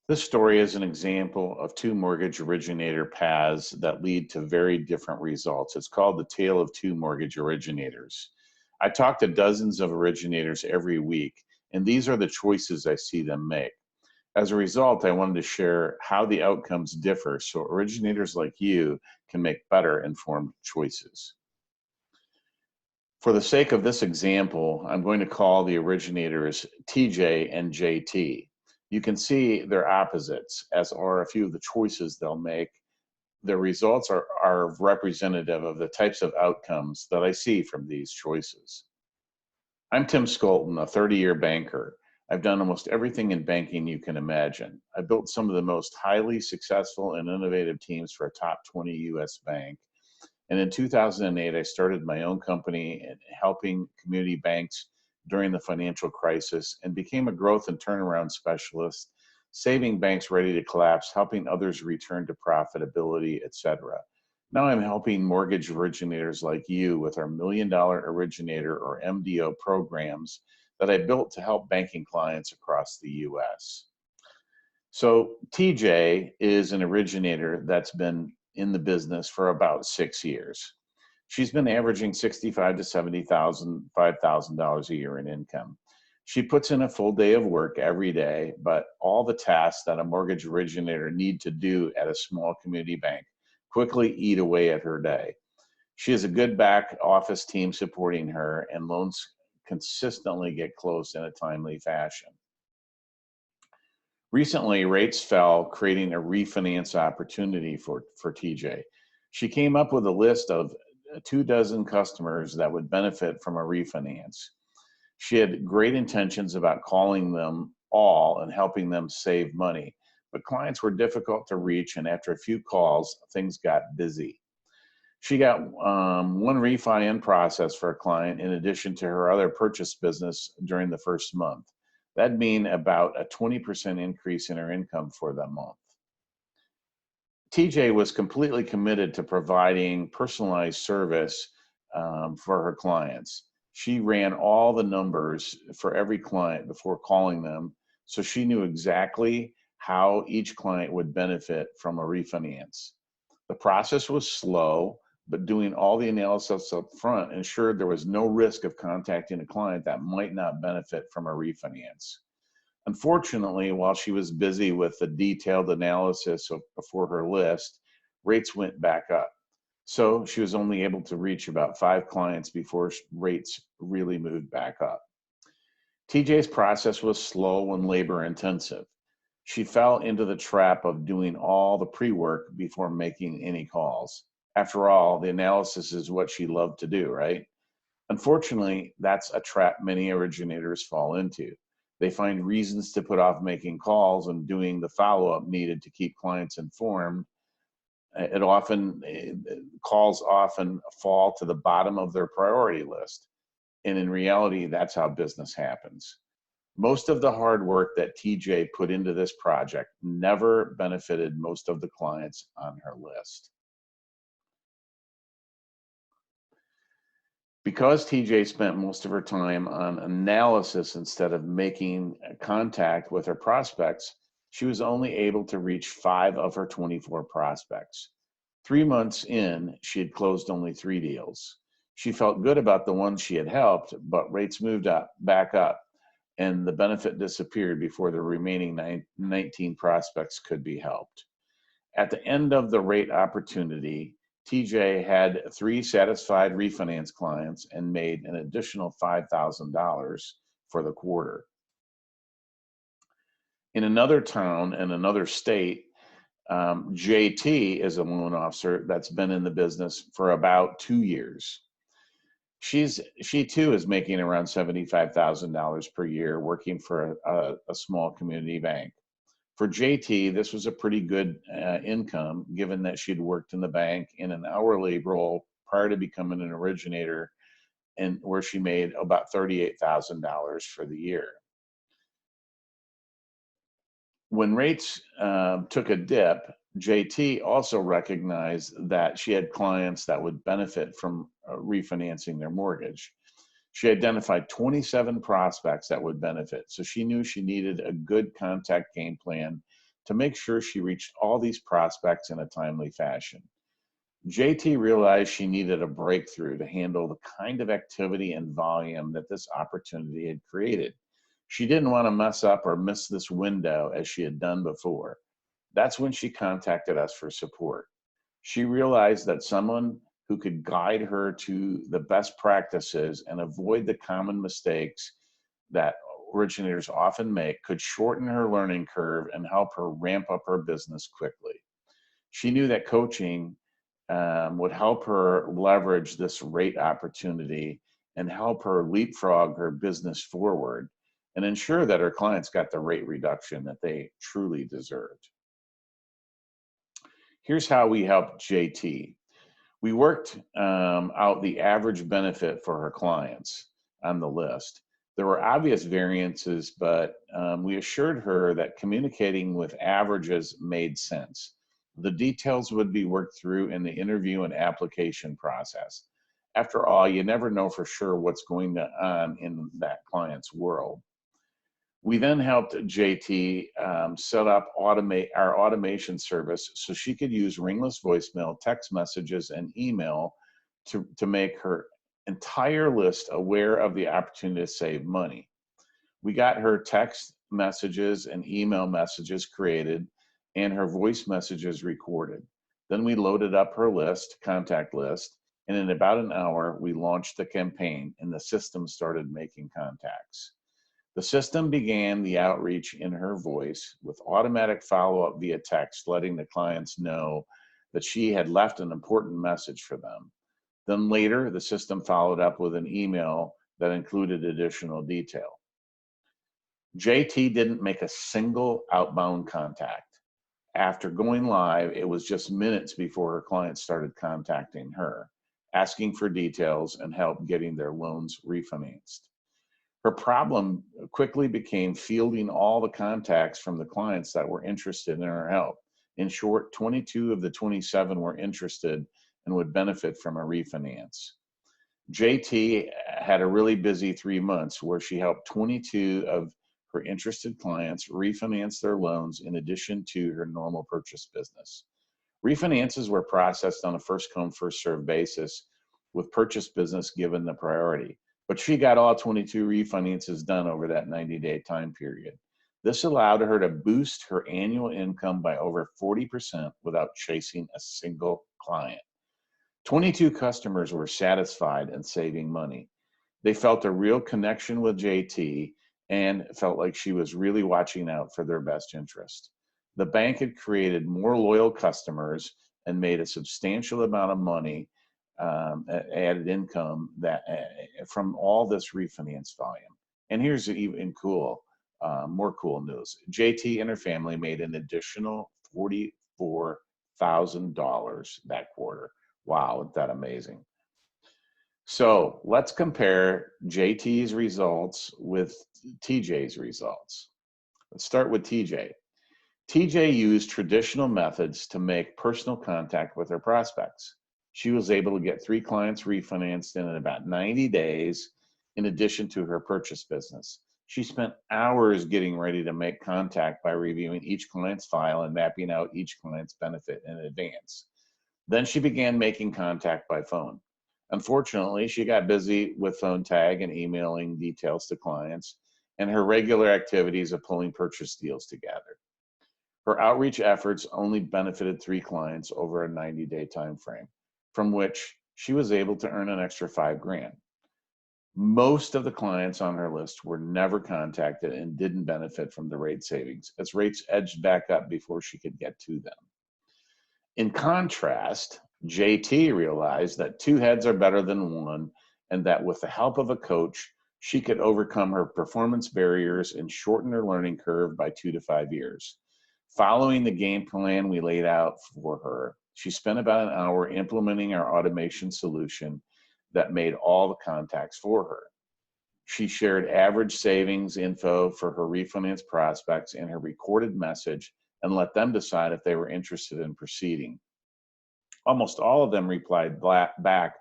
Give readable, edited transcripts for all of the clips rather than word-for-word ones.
This story is an example of two mortgage originator paths that lead to very different results. It's called the tale of two mortgage originators. I talk to dozens of originators every week, and these are the choices I see them make. As a result, I wanted to share how the outcomes differ so originators like you can make better informed choices. For the sake of this example, I'm going to call the originators TJ and JT. You can see they're opposites, as are a few of the choices they'll make. Their results are representative of the types of outcomes that I see from these choices. I'm Tim Skolton, a 30-year banker. I've done almost everything in banking you can imagine. I built some of the most highly successful and innovative teams for a top 20 US bank. And in 2008, I started my own company helping community banks during the financial crisis and became a growth and turnaround specialist, saving banks ready to collapse, helping others return to profitability, etc. Now I'm helping mortgage originators like you with our $1 Million Originator or MDO programs that I built to help banking clients across the US. So TJ is an originator that's been in the business for about 6 years. She's been averaging $65,000 to $70,000, $5,000 a year in income. She puts in a full day of work every day, but all the tasks that a mortgage originator need to do at a small community bank quickly eat away at her day. She has a good back office team supporting her, and loans consistently get closed in a timely fashion. Recently, rates fell, creating a refinance opportunity for TJ. She came up with a list of 24 customers that would benefit from a refinance. She had great intentions about calling them all and helping them save money, but clients were difficult to reach, and after a few calls, things got busy. She got one refi in process for a client in addition to her other purchase business during the first month. That'd mean about a 20% increase in her income for the month. TJ was completely committed to providing personalized service for her clients. She ran all the numbers for every client before calling them, so she knew exactly how each client would benefit from a refinance. The process was slow, but doing all the analysis up front ensured there was no risk of contacting a client that might not benefit from a refinance. Unfortunately, while she was busy with the detailed analysis for her list, rates went back up. So she was only able to reach about 5 clients before rates really moved back up. TJ's process was slow and labor intensive. She fell into the trap of doing all the pre-work before making any calls. After all, the analysis is what she loved to do, right? Unfortunately, that's a trap many originators fall into. They find reasons to put off making calls and doing the follow-up needed to keep clients informed. Calls often fall to the bottom of their priority list. And in reality, that's how business happens. Most of the hard work that TJ put into this project never benefited most of the clients on her list. Because TJ spent most of her time on analysis instead of making contact with her prospects, she was only able to reach 5 of her 24 prospects. 3 months in, she had closed only 3 deals. She felt good about the ones she had helped, but rates moved back up, and the benefit disappeared before the remaining 19 prospects could be helped. At the end of the rate opportunity, TJ had 3 satisfied refinance clients and made an additional $5,000 for the quarter. In another town in another state, JT is a loan officer that's been in the business for about 2 years. She too is making around $75,000 per year working for a small community bank. For JT, this was a pretty good income, given that she'd worked in the bank in an hourly role prior to becoming an originator, and where she made about $38,000 for the year. When rates took a dip, JT also recognized that she had clients that would benefit from refinancing their mortgage. She identified 27 prospects that would benefit, so she knew she needed a good contact game plan to make sure she reached all these prospects in a timely fashion. JT realized she needed a breakthrough to handle the kind of activity and volume that this opportunity had created. She didn't want to mess up or miss this window as she had done before. That's when she contacted us for support. She realized that someone who could guide her to the best practices and avoid the common mistakes that originators often make could shorten her learning curve and help her ramp up her business quickly. She knew that coaching would help her leverage this rate opportunity and help her leapfrog her business forward and ensure that her clients got the rate reduction that they truly deserved. Here's how we helped JT. We worked out the average benefit for her clients on the list. There were obvious variances, but we assured her that communicating with averages made sense. The details would be worked through in the interview and application process. After all, you never know for sure what's going on in that client's world. We then helped JT set up our automation service so she could use ringless voicemail, text messages, and email to make her entire list aware of the opportunity to save money. We got her text messages and email messages created and her voice messages recorded. Then we loaded up her contact list, and in about an hour, we launched the campaign and the system started making contacts. The system began the outreach in her voice with automatic follow-up via text, letting the clients know that she had left an important message for them. Then later, the system followed up with an email that included additional detail. JT didn't make a single outbound contact. After going live, it was just minutes before her clients started contacting her, asking for details and help getting their loans refinanced. Her problem quickly became fielding all the contacts from the clients that were interested in her help. In short, 22 of the 27 were interested and would benefit from a refinance. JT had a really busy 3 months where she helped 22 of her interested clients refinance their loans in addition to her normal purchase business. Refinances were processed on a first-come, first-served basis, with purchase business given the priority. But she got all 22 refinances done over that 90-day time period. This allowed her to boost her annual income by over 40% without chasing a single client. 22 customers were satisfied and saving money. They felt a real connection with JT and felt like she was really watching out for their best interest. The bank had created more loyal customers and made a substantial amount of money, added income from all this refinance volume. And here's even more cool news. JT and her family made an additional $44,000 that quarter. Wow, isn't that amazing? So let's compare JT's results with TJ's results. Let's start with TJ. TJ used traditional methods to make personal contact with her prospects. She was able to get 3 clients refinanced in about 90 days, in addition to her purchase business. She spent hours getting ready to make contact by reviewing each client's file and mapping out each client's benefit in advance. Then she began making contact by phone. Unfortunately, she got busy with phone tag and emailing details to clients and her regular activities of pulling purchase deals together. Her outreach efforts only benefited 3 clients over a 90-day time frame, from which she was able to earn an extra $5,000. Most of the clients on her list were never contacted and didn't benefit from the rate savings, as rates edged back up before she could get to them. In contrast, JT realized that 2 heads are better than 1, and that with the help of a coach, she could overcome her performance barriers and shorten her learning curve by 2 to 5 years. Following the game plan we laid out for her, she spent about an hour implementing our automation solution that made all the contacts for her. She shared average savings info for her refinance prospects in her recorded message and let them decide if they were interested in proceeding. Almost all of them replied back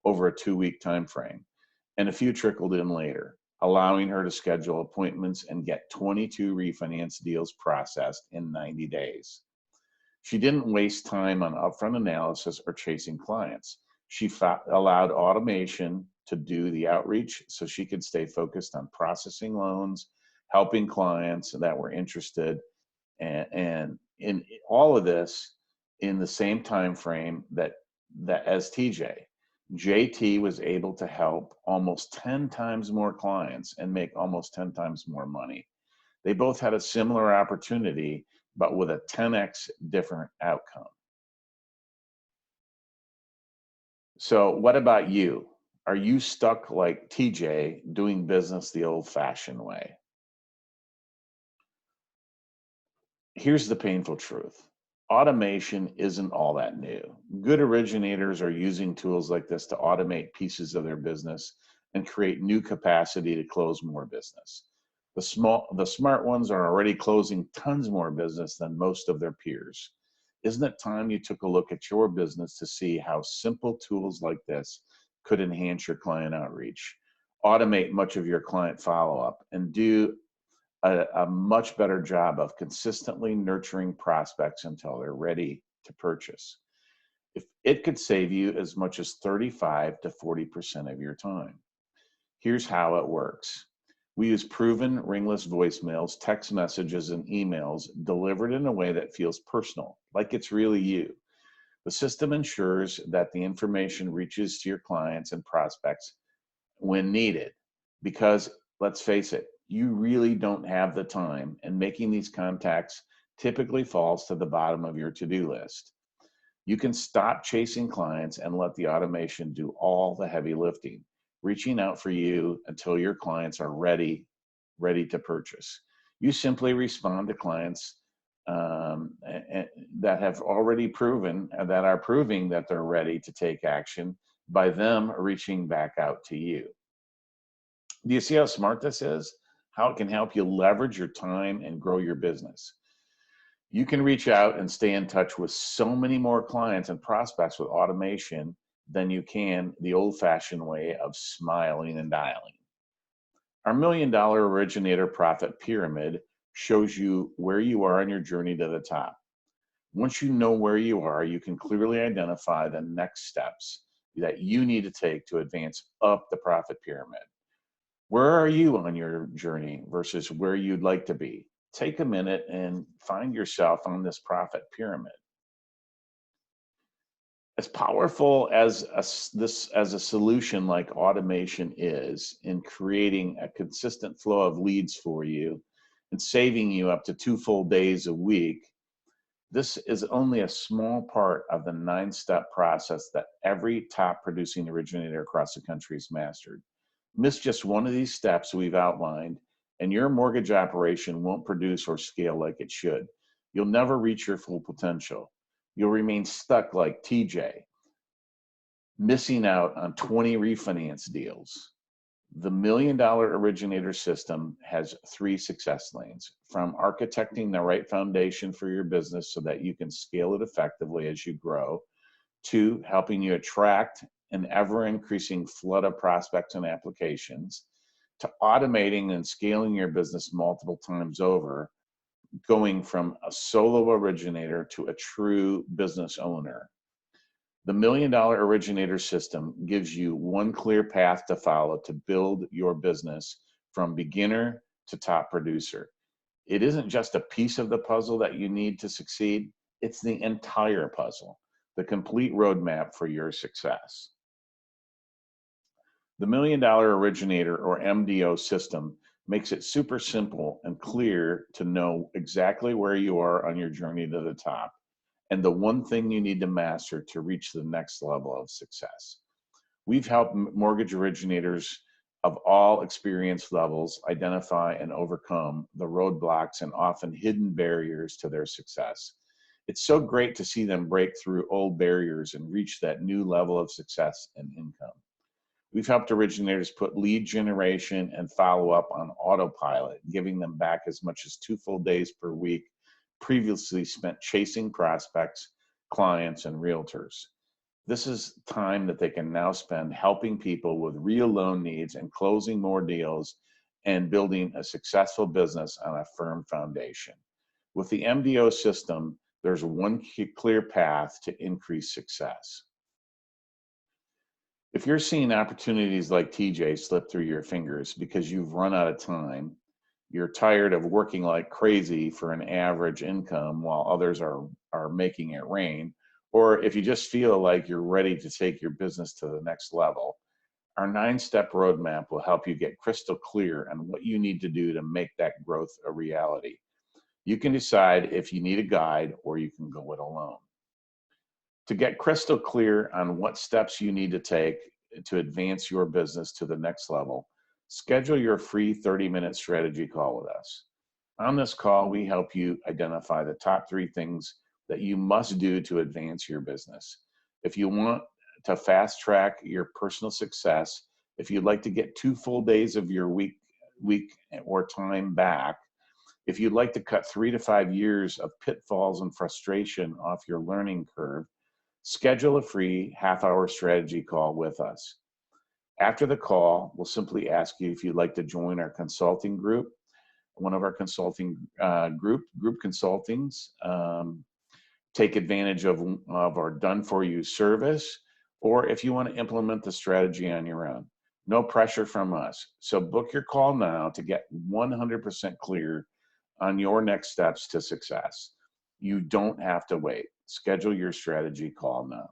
over a 2-week time frame, and a few trickled in later. allowing her to schedule appointments and get 22 refinance deals processed in 90 days. She didn't waste time on upfront analysis or chasing clients. She allowed automation to do the outreach so she could stay focused on processing loans, helping clients that were interested, and in all of this in the same time frame that as TJ. JT was able to help almost 10 times more clients and make almost 10 times more money. They both had a similar opportunity, but with a 10x different outcome. So what about you? Are you stuck like TJ doing business the old-fashioned way? Here's the painful truth. Automation isn't all that new. Good originators are using tools like this to automate pieces of their business and create new capacity to close more business. The smart ones are already closing tons more business than most of their peers. Isn't it time you took a look at your business to see how simple tools like this could enhance your client outreach, automate much of your client follow-up, and do a much better job of consistently nurturing prospects until they're ready to purchase? If it could save you as much as 35 to 40% of your time. Here's how it works. We use proven ringless voicemails, text messages, and emails delivered in a way that feels personal, like it's really you. The system ensures that the information reaches to your clients and prospects when needed, because let's face it, you really don't have the time, and making these contacts typically falls to the bottom of your to-do list. You can stop chasing clients and let the automation do all the heavy lifting, reaching out for you until your clients are ready to purchase. You simply respond to clients that have already proven, that are proving that they're ready to take action by them reaching back out to you. Do you see how smart this is? How it can help you leverage your time and grow your business? You can reach out and stay in touch with so many more clients and prospects with automation than you can the old-fashioned way of smiling and dialing. Our $1 Million Originator Profit Pyramid shows you where you are on your journey to the top. Once you know where you are, you can clearly identify the next steps that you need to take to advance up the profit pyramid. Where are you on your journey versus where you'd like to be? Take a minute and find yourself on this profit pyramid. As powerful as a solution like automation is in creating a consistent flow of leads for you and saving you up to 2 full days a week, this is only a small part of the 9-step process that every top producing originator across the country has mastered. Miss just one of these steps we've outlined, and your mortgage operation won't produce or scale like it should. You'll never reach your full potential. You'll remain stuck like TJ, missing out on 20 refinance deals. The $1 Million Originator system has 3 success lanes: from architecting the right foundation for your business so that you can scale it effectively as you grow, to helping you attract an ever-increasing flood of prospects and applications, to automating and scaling your business multiple times over, going from a solo originator to a true business owner. The $1 Million Originator system gives you one clear path to follow to build your business from beginner to top producer. It isn't just a piece of the puzzle that you need to succeed, it's the entire puzzle, the complete roadmap for your success. The $1 Million Originator, or MDO system, makes it super simple and clear to know exactly where you are on your journey to the top and the one thing you need to master to reach the next level of success. We've helped mortgage originators of all experience levels identify and overcome the roadblocks and often hidden barriers to their success. It's so great to see them break through old barriers and reach that new level of success and income. We've helped originators put lead generation and follow-up on autopilot, giving them back as much as 2 full days per week previously spent chasing prospects, clients, and realtors. This is time that they can now spend helping people with real loan needs and closing more deals and building a successful business on a firm foundation. With the MDO system, there's one clear path to increase success. If you're seeing opportunities like TJ slip through your fingers because you've run out of time, you're tired of working like crazy for an average income while others are making it rain, or if you just feel like you're ready to take your business to the next level, our 9-step roadmap will help you get crystal clear on what you need to do to make that growth a reality. You can decide if you need a guide or you can go it alone. To get crystal clear on what steps you need to take to advance your business to the next level, schedule your free 30-minute strategy call with us. On this call, we help you identify the top 3 things that you must do to advance your business. If you want to fast track your personal success, if you'd like to get 2 full days of your week or time back, if you'd like to cut 3 to 5 years of pitfalls and frustration off your learning curve, schedule a free half-hour strategy call with us. After the call, we'll simply ask you if you'd like to join our consulting group, one of our consulting group consultings, take advantage of our done-for-you service, or if you want to implement the strategy on your own. No pressure from us. So book your call now to get 100% clear on your next steps to success. You don't have to wait. Schedule your strategy call now.